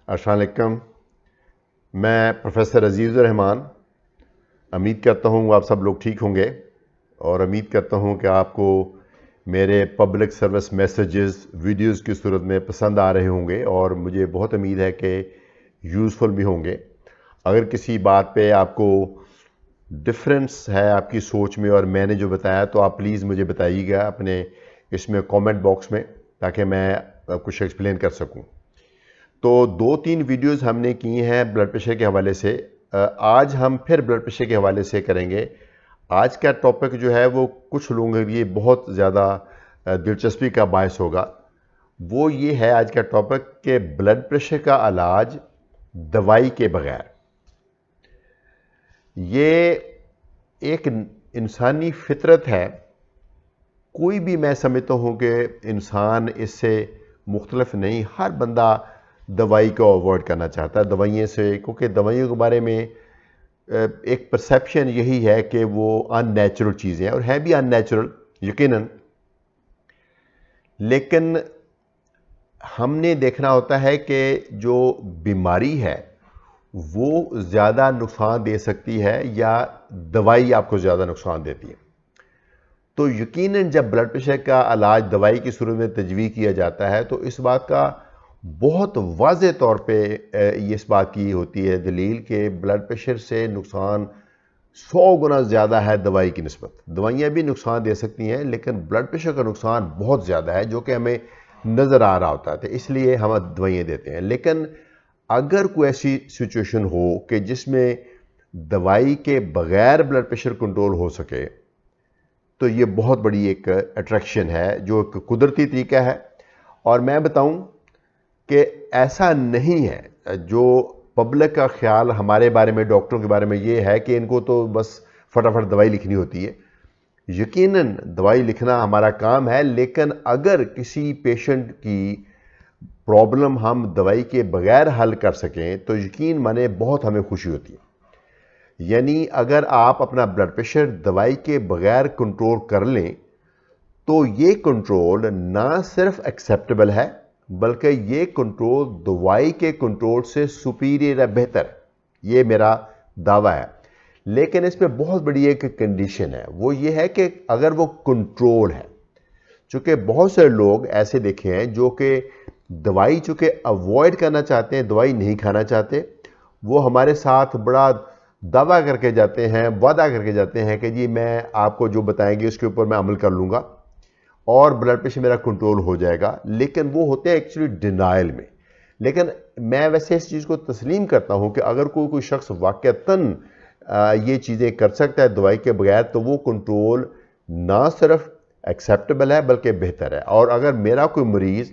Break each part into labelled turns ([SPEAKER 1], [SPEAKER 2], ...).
[SPEAKER 1] अस्सलाम वालेकुम। मैं प्रोफेसर अजीज़ुर रहमान। उम्मीद करता हूँ आप सब लोग ठीक होंगे और उम्मीद करता हूँ कि आपको मेरे पब्लिक सर्विस मैसेजेस वीडियोस की सूरत में पसंद आ रहे होंगे और मुझे बहुत उम्मीद है कि यूज़फुल भी होंगे। अगर किसी बात पे आपको डिफरेंस है आपकी सोच में और मैंने जो बताया तो आप प्लीज़ मुझे बताइएगा अपने इसमें कमेंट बॉक्स में, ताकि मैं कुछ एक्सप्लेन कर सकूं। तो 2-3 वीडियोस हमने की हैं ब्लड प्रेशर के हवाले से। आज हम फिर ब्लड प्रेशर के हवाले से करेंगे। आज का टॉपिक जो है वो कुछ लोगों के लिए बहुत ज़्यादा दिलचस्पी का बायस होगा। वो ये है आज का टॉपिक कि ब्लड प्रेशर का इलाज दवाई के बगैर। ये एक इंसानी फितरत है। कोई भी मैं समझता हूँ कि इंसान इससे मुख्तलिफ नहीं। हर बंदा दवाई को अवॉइड करना चाहता है दवाइयों से, क्योंकि दवाइयों के बारे में एक परसेप्शन यही है कि वो अननेचुरल चीज़ें हैं और है भी अननेचुरल यकीनन। लेकिन हमने देखना होता है कि जो बीमारी है वो ज़्यादा नुकसान दे सकती है या दवाई आपको ज़्यादा नुकसान देती है। तो यकीनन जब ब्लड प्रेशर का इलाज दवाई की सूरत में तजवीज़ किया जाता है तो इस बात का बहुत वाज़े तौर पे इस बात की होती है दलील कि ब्लड प्रेशर से नुकसान 100 गुना ज़्यादा है दवाई की निस्बत। दवाइयाँ भी नुकसान दे सकती हैं लेकिन ब्लड प्रेशर का नुकसान बहुत ज़्यादा है, जो कि हमें नज़र आ रहा होता है, तो इसलिए हम दवाइयाँ देते हैं। लेकिन अगर कोई ऐसी सिचुएशन हो कि जिसमें दवाई के बगैर ब्लड प्रेशर कंट्रोल हो सके, तो ये बहुत बड़ी एक अट्रैक्शन है, जो एक कुदरती तरीका है। और मैं बताऊं कि ऐसा नहीं है। जो पब्लिक का ख्याल हमारे बारे में, डॉक्टरों के बारे में ये है कि इनको तो बस फटाफट दवाई लिखनी होती है। यकीनन दवाई लिखना हमारा काम है, लेकिन अगर किसी पेशेंट की प्रॉब्लम हम दवाई के बगैर हल कर सकें तो यकीन माने बहुत हमें खुशी होती है। यानी अगर आप अपना ब्लड प्रेशर दवाई के बगैर कंट्रोल कर लें तो ये कंट्रोल ना सिर्फ एक्सेप्टेबल है, बल्कि ये कंट्रोल दवाई के कंट्रोल से सुपीरियर है, बेहतर। ये मेरा दावा है। लेकिन इसमें बहुत बड़ी एक कंडीशन है, वो ये है कि अगर वो कंट्रोल है। चूँकि बहुत से लोग ऐसे देखे हैं जो कि दवाई चूँकि अवॉइड करना चाहते हैं, दवाई नहीं खाना चाहते, वो हमारे साथ बड़ा दावा करके जाते हैं, वादा करके जाते हैं कि जी मैं आपको जो बताएंगे उसके ऊपर मैं अमल कर लूँगा और ब्लड प्रेशर मेरा कंट्रोल हो जाएगा। लेकिन वो होते हैं एक्चुअली डिनाइल में। लेकिन मैं वैसे इस चीज़ को तस्लीम करता हूँ कि अगर कोई शख्स वाक़तन ये चीज़ें कर सकता है दवाई के बगैर, तो वो कंट्रोल ना सिर्फ एक्सेप्टेबल है बल्कि बेहतर है। और अगर मेरा कोई मरीज़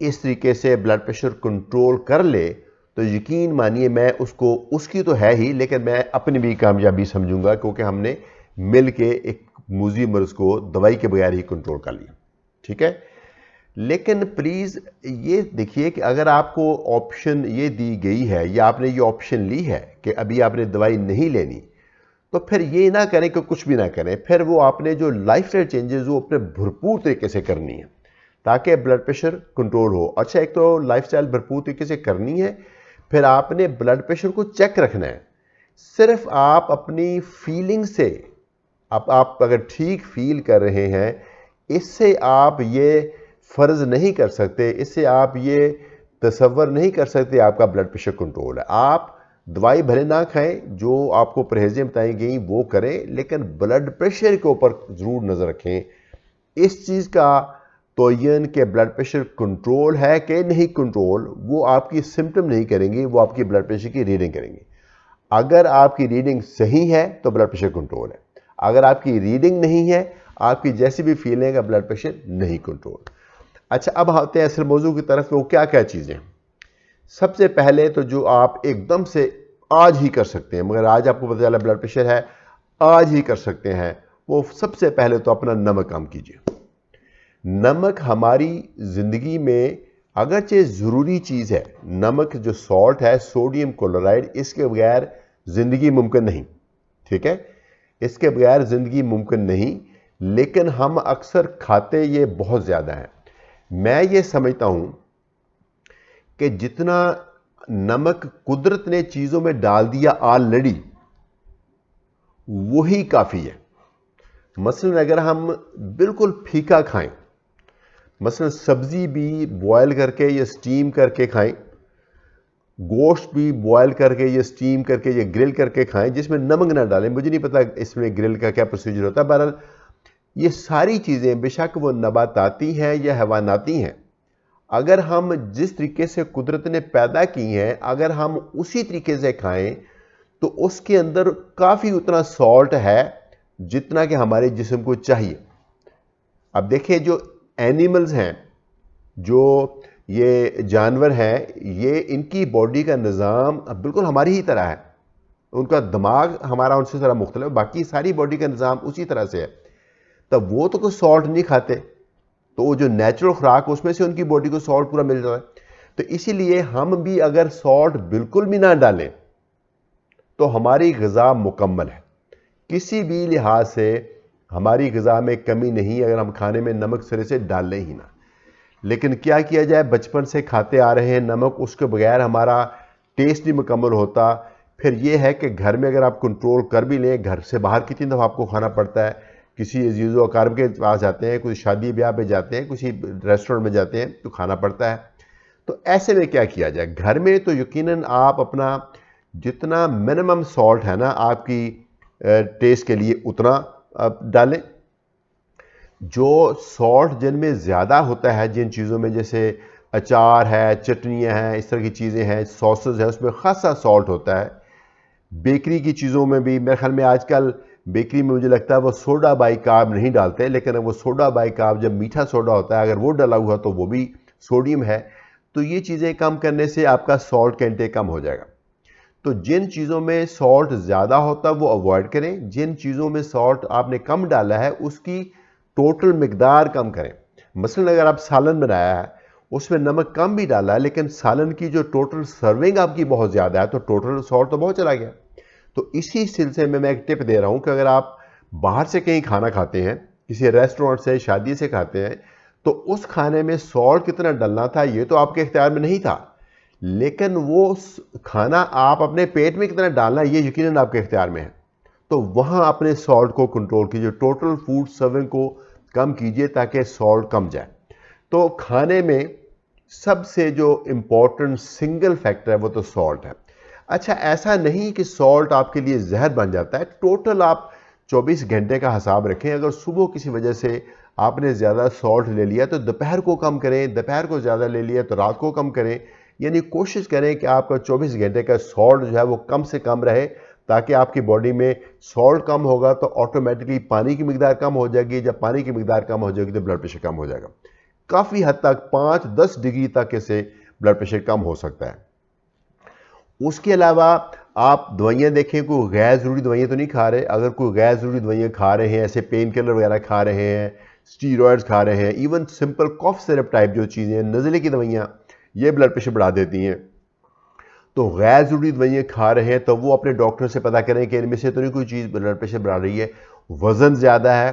[SPEAKER 1] इस तरीके से ब्लड प्रेशर कंट्रोल कर ले तो यकीन मानिए मैं उसको, उसकी तो है ही, लेकिन मैं अपनी भी कामयाबी समझूंगा, क्योंकि हमने मिल के एक मूजी मर्ज को दवाई के बगैर ही कंट्रोल कर लिया। ठीक है। लेकिन प्लीज़ ये देखिए कि अगर आपको ऑप्शन ये दी गई है या आपने ये ऑप्शन ली है कि अभी आपने दवाई नहीं लेनी, तो फिर ये ना करें कि कुछ भी ना करें। फिर वो आपने जो लाइफस्टाइल चेंजेस वो अपने भरपूर तरीके से करनी है ताकि ब्लड प्रेशर कंट्रोल हो। अच्छा, एक तो लाइफस्टाइल भरपूर तरीके से करनी है, फिर आपने ब्लड प्रेशर को चेक रखना है। सिर्फ आप अपनी फीलिंग से, आप अगर ठीक फील कर रहे हैं, इससे आप ये फ़र्ज़ नहीं कर सकते, इससे आप ये तसव्वुर नहीं कर सकते आपका ब्लड प्रेशर कंट्रोल है। आप दवाई भले ना खाएं, जो आपको परहेज़ें बताई गई वो करें, लेकिन ब्लड प्रेशर के ऊपर ज़रूर नज़र रखें। इस चीज़ का तयन के ब्लड प्रेशर कंट्रोल है कि नहीं कंट्रोल, वो आपकी सिम्टम नहीं करेंगे, वो आपकी ब्लड प्रेशर की रीडिंग करेंगे। अगर आपकी रीडिंग सही है तो ब्लड प्रेशर कंट्रोल है। अगर आपकी रीडिंग नहीं है, आपकी जैसी भी फीलिंग है, ब्लड प्रेशर नहीं कंट्रोल। अच्छा, अब आते हैं असल मौजू की तरफ। वो क्या क्या चीज़ें। सबसे पहले तो जो आप एकदम से आज ही कर सकते हैं, मगर आज आपको पता चला ब्लड प्रेशर है, आज ही कर सकते हैं, वो सबसे पहले तो अपना नमक कम कीजिए। नमक हमारी ज़िंदगी में अगरचे ज़रूरी चीज़ है। नमक जो सॉल्ट है, सोडियम क्लोराइड, इसके बगैर ज़िंदगी मुमकिन नहीं। ठीक है, इसके बगैर ज़िंदगी मुमकिन नहीं। लेकिन हम अक्सर खाते ये बहुत ज़्यादा है। मैं ये समझता हूँ कि जितना नमक कुदरत ने चीज़ों में डाल दिया ऑलरेडी, वही काफ़ी है। मसलन अगर हम बिल्कुल फीका खाएं, मसलन सब्जी भी बॉयल करके या स्टीम करके खाएं, गोश्त भी बॉयल करके या स्टीम करके या ग्रिल करके खाएं जिसमें नमक ना डालें। मुझे नहीं पता इसमें ग्रिल का क्या प्रोसीजर होता है। बहरहाल ये सारी चीज़ें बेशक वो नबाताती हैं या हैवानाती हैं, अगर हम जिस तरीके से कुदरत ने पैदा की हैं अगर हम उसी तरीके से खाएं तो उसके अंदर काफ़ी उतना सॉल्ट है जितना कि हमारे जिस्म को चाहिए। अब देखिए, जो एनिमल्स हैं, जो ये जानवर हैं, ये इनकी बॉडी का निज़ाम बिल्कुल हमारी ही तरह है। उनका दिमाग हमारा उनसे ज़रा मुख्तलिफ, बाकी सारी बॉडी का निज़ाम उसी तरह से है। तब वो तो कोई सॉल्ट नहीं खाते, तो वो जो नेचुरल खुराक उसमें से उनकी बॉडी को सॉल्ट पूरा मिल जाता है। तो इसीलिए हम भी अगर सॉल्ट बिल्कुल भी ना डालें तो हमारी ग़िज़ा मुकम्मल है। किसी भी लिहाज से हमारी ग़िज़ा में कमी नहीं अगर हम खाने में नमक सिरे से डालें ही ना। लेकिन क्या किया जाए, बचपन से खाते आ रहे हैं नमक, उसके बगैर हमारा टेस्ट नहीं मुकम्मल होता। फिर ये है कि घर में अगर आप कंट्रोल कर भी लें, घर से बाहर कितनी दफ़ा आपको खाना पड़ता है, किसी अजीज़ व अक़ारिब के पास जाते हैं, किसी शादी ब्याह पे जाते हैं, किसी रेस्टोरेंट में जाते हैं तो खाना पड़ता है। तो ऐसे में क्या किया जाए, घर में तो यकीनन आप अपना जितना मिनिमम सॉल्ट है ना आपकी टेस्ट के लिए उतना डालें। जो सॉल्ट जिनमें ज़्यादा होता है, जिन चीज़ों में जैसे अचार है, चटनियाँ हैं, इस तरह की चीज़ें हैं, सॉसेस है, उसमें खासा सॉल्ट होता है। बेकरी की चीज़ों में भी मेरे ख्याल में आजकल बेकरी में मुझे लगता है वो सोडा बाइकार्ब नहीं डालते, लेकिन वो सोडा बाइकार्ब जब मीठा सोडा होता है अगर वो डाला हुआ तो वो भी सोडियम है। तो ये चीज़ें कम करने से आपका सॉल्ट का इंटेक कम हो जाएगा। तो जिन चीज़ों में सॉल्ट ज़्यादा होता है वो अवॉइड करें, जिन चीज़ों में सॉल्ट आपने कम डाला है उसकी टोटल मिकदार कम करें। मसलन अगर आप सालन बनाया है, उसमें नमक कम भी डाला है, लेकिन सालन की जो टोटल सर्विंग आपकी बहुत ज़्यादा है तो टोटल सॉल्ट तो बहुत चला गया। तो इसी सिलसिले में मैं एक टिप दे रहा हूँ कि अगर आप बाहर से कहीं खाना खाते हैं, किसी रेस्टोरेंट से, शादी से खाते हैं, तो उस खाने में सॉल्ट कितना डालना था ये तो आपके इख्तियार में नहीं था, लेकिन वो खाना आप अपने पेट में कितना डालना ये यकीनन आपके इख्तियार में है। तो वहाँ अपने सॉल्ट को कंट्रोल कीजिए, टोटल फूड सर्विंग को कम कीजिए ताकि सॉल्ट कम जाए। तो खाने में सबसे जो इम्पोर्टेंट सिंगल फैक्टर है वो तो सॉल्ट है। अच्छा, ऐसा नहीं कि सॉल्ट आपके लिए जहर बन जाता है। टोटल आप 24 घंटे का हिसाब रखें। अगर सुबह किसी वजह से आपने ज़्यादा सॉल्ट ले लिया तो दोपहर को कम करें, दोपहर को ज़्यादा ले लिया तो रात को कम करें। यानी कोशिश करें कि आपका 24 घंटे का सॉल्ट जो है वो कम से कम रहे, ताकि आपकी बॉडी में सॉल्ट कम होगा तो ऑटोमेटिकली पानी की मिकदार कम हो जाएगी। जब पानी की मिकदार कम हो जाएगी तो ब्लड प्रेशर कम हो जाएगा। काफ़ी हद तक 5-10 डिग्री तक इससे ब्लड प्रेशर कम हो सकता है। उसके अलावा आप दवाइयाँ देखें, कोई गैर ज़रूरी दवाइयाँ तो नहीं खा रहे। अगर कोई गैर ज़रूरी दवाइयाँ खा रहे हैं, ऐसे पेन किलर वगैरह खा रहे हैं, स्टीरॉयड्स खा रहे हैं, even simple cough syrup type जो चीज़ें, नज़ले की दवाइयाँ, ये ब्लड प्रेशर बढ़ा देती हैं। तो गैर ज़रूरी दवाइयाँ खा रहे हैं तो वो अपने डॉक्टर से पता करें कि इनमें से तो नहीं कोई चीज़ ब्लड प्रेशर बढ़ा रही है। वज़न ज़्यादा है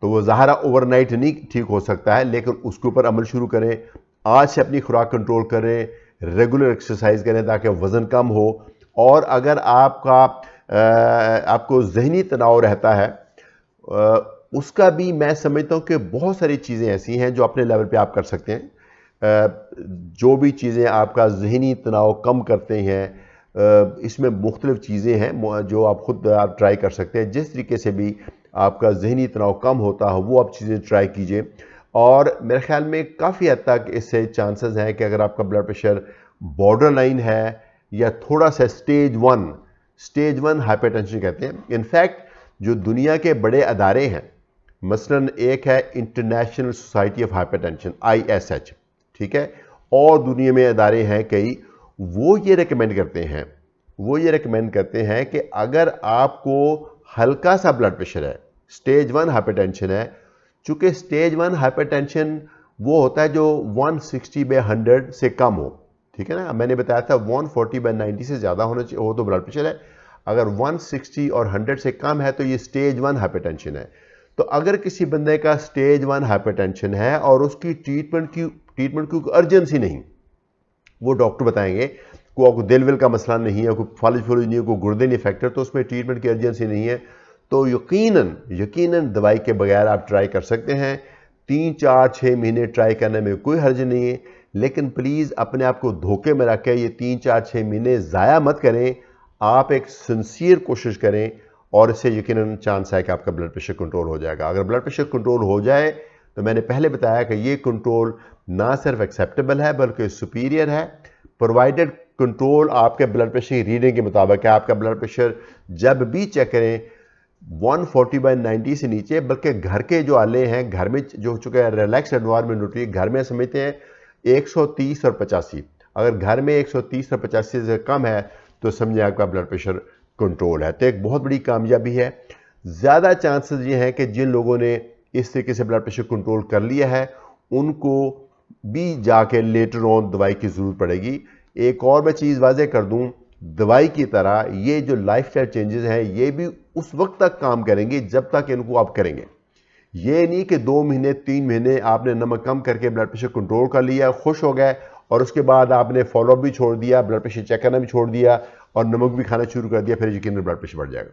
[SPEAKER 1] तो वो ज़ाहिर ओवरनाइट नहीं ठीक हो सकता है, लेकिन उसके ऊपर अमल शुरू करें। आज से अपनी खुराक कंट्रोल करें, रेगुलर एक्सरसाइज करें ताकि वज़न कम हो। और अगर आपको ज़हनी तनाव रहता है, उसका भी मैं समझता हूँ कि बहुत सारी चीज़ें ऐसी हैं जो अपने लेवल पे आप कर सकते हैं। जो भी चीज़ें आपका ज़हनी तनाव कम करते हैं, इसमें मुख्तलिफ़ चीज़ें हैं जो आप ख़ुद आप ट्राई कर सकते हैं। जिस तरीके से भी आपका ज़हनी तनाव कम होता हो वो आप चीज़ें ट्राई कीजिए। और मेरे ख़्याल में काफ़ी हद तक इससे चांसेस हैं कि अगर आपका ब्लड प्रेशर बॉर्डर लाइन है या थोड़ा सा स्टेज 1 हाइपरटेंशन कहते हैं। इनफैक्ट जो दुनिया के बड़े अदारे हैं, मसलन एक है international society of hypertension ISH, ठीक है, और दुनिया में अदारे हैं कई, वो ये रिकमेंड करते हैं कि अगर आपको हल्का सा ब्लड प्रेशर है, स्टेज 1 हाइपरटेंशन है, चूँकि स्टेज 1 हाइपरटेंशन वो होता है जो 160/100 से कम हो, ठीक है ना। मैंने बताया था 140/90 से ज़्यादा होना चाहिए हो तो ब्लड प्रेशर है। अगर 160 और 100 से कम है तो ये स्टेज 1 हाइपरटेंशन है। तो अगर किसी बंदे का स्टेज 1 हाइपरटेंशन है और उसकी ट्रीटमेंट की अर्जेंसी नहीं, वो डॉक्टर बताएंगे। कोई आपको दिल विल का मसला नहीं है, कोई फालिज फूलिज नहीं है, कोई गुर्दे नहीं फैक्टर, तो उसमें ट्रीटमेंट की अर्जेंसी नहीं है। तो यकीनन यकीनन दवाई के बगैर आप ट्राई कर सकते हैं। 3-4-6 महीने ट्राई करने में कोई हर्ज नहीं है, लेकिन प्लीज़ अपने आप को धोखे में रख के ये 3-4-6 महीने ज़ाया मत करें। आप एक सिंसियर कोशिश करें और इससे यकीनन चांस है कि आपका ब्लड प्रेशर कंट्रोल हो जाएगा। अगर ब्लड प्रेशर कंट्रोल हो जाए तो मैंने पहले बताया कि ये कंट्रोल ना सिर्फ एक्सेप्टेबल है बल्कि सुपीरियर है, प्रोवाइडेड कंट्रोल आपके ब्लड प्रेशर की रीडिंग के मुताबिक है। आपका ब्लड प्रेशर जब भी चेक करें 140/90 से नीचे, बल्कि घर के जो आले हैं, घर में जो चुके रिलैक्स एनवायरनमेंट होती है, घर में समझते हैं 130 और 85। अगर घर में 130 और 85 से कम है तो समझें आपका ब्लड प्रेशर कंट्रोल है। तो एक बहुत बड़ी कामयाबी है। ज़्यादा चांसेस ये हैं कि जिन लोगों ने इस तरीके से ब्लड प्रेशर कंट्रोल कर लिया है उनको भी जाके लेटर ऑन दवाई की ज़रूरत पड़ेगी। एक और मैं चीज़ वाज़े कर दूं, दवाई की तरह ये जो लाइफस्टाइल चेंजेस हैं ये भी उस वक्त तक काम करेंगे जब तक इनको आप करेंगे। ये नहीं कि 2 महीने 3 महीने आपने नमक कम करके ब्लड प्रेशर कंट्रोल कर लिया, खुश हो गए और उसके बाद आपने फॉलोअप भी छोड़ दिया, ब्लड प्रेशर चेक करना भी छोड़ दिया और नमक भी खाना शुरू कर दिया, फिर यकीनन ब्लड प्रेशर बढ़ जाएगा।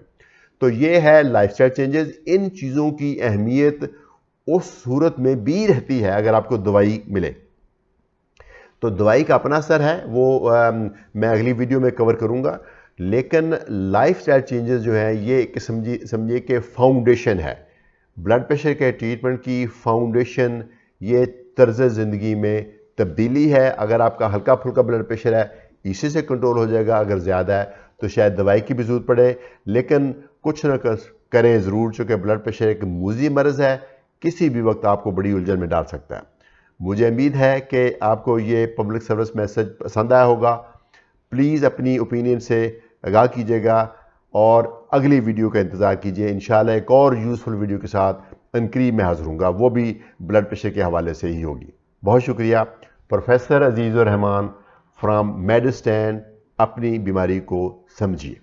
[SPEAKER 1] तो ये है लाइफस्टाइल चेंजेस। इन चीज़ों की अहमियत उस सूरत में भी रहती है अगर आपको दवाई मिले। तो दवाई का अपना असर है, वो मैं अगली वीडियो में कवर करूंगा। लेकिन लाइफस्टाइल चेंजेस जो है ये एक समझिए कि फाउंडेशन है ब्लड प्रेशर के ट्रीटमेंट की। फाउंडेशन ये तर्ज ज़िंदगी में तब्दीली है। अगर आपका हल्का फुल्का ब्लड प्रेशर है इसी से कंट्रोल हो जाएगा, अगर ज़्यादा है तो शायद दवाई की भी ज़रूरत पड़े, लेकिन कुछ ना करें ज़रूर, चूँकि ब्लड प्रेशर एक मूज़ी मर्ज़ है, किसी भी वक्त आपको बड़ी उलझन में डाल सकता है। मुझे उम्मीद है कि आपको ये पब्लिक सर्विस मैसेज पसंद आया होगा। प्लीज़ अपनी ओपिनियन से आगाह कीजिएगा और अगली वीडियो का इंतज़ार कीजिए। इंशाल्लाह एक और यूज़फुल वीडियो के साथ अनकरीब मैं हाज़िर हूँगा, वो भी ब्लड प्रेशर के हवाले से ही होगी। बहुत शुक्रिया। प्रोफेसर अजीज़ुर रहमान फ्राम मेडिस्टैंड। अपनी बीमारी को समझिए।